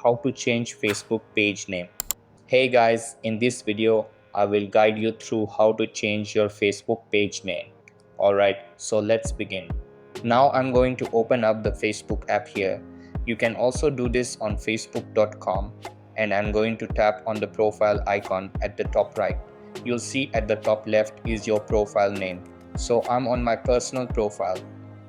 how to change Facebook page name. Hey guys, in this video, I will guide you through how to change your Facebook page name. Alright, so let's begin. Now I'm going to open up the Facebook app here. You can also do this on facebook.com, and I'm going to tap on the profile icon at the top right. You'll see at the top left is your profile name. So I'm on my personal profile.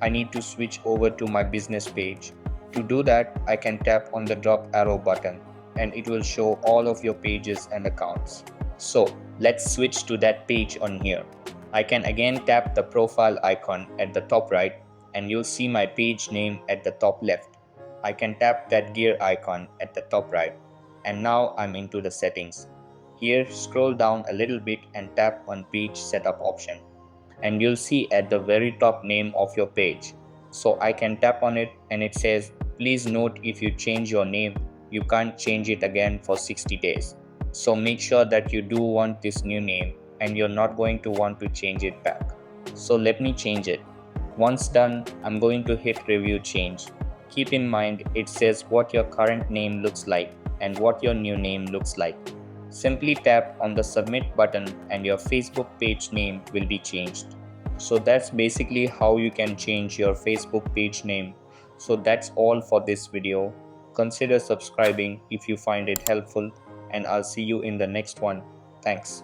I need to switch over to my business page. To do that, I can tap on the drop arrow button and it will show all of your pages and accounts. So let's switch to that page on here. I can again tap the profile icon at the top right and you'll see my page name at the top left. I can tap that gear icon at the top right, and now I'm into the settings. Here, scroll down a little bit and tap on page setup option, and you'll see at the very top name of your page. So I can tap on it and it says, please note if you change your name, you can't change it again for 60 days. So make sure that you do want this new name and you're not going to want to change it back. So let me change it. Once done, I'm going to hit review change. Keep in mind it says what your current name looks like and what your new name looks like. Simply tap on the submit button and your Facebook page name will be changed. So that's basically how you can change your Facebook page name. So that's all for this video. Consider subscribing if you find it helpful, and I'll see you in the next one. Thanks.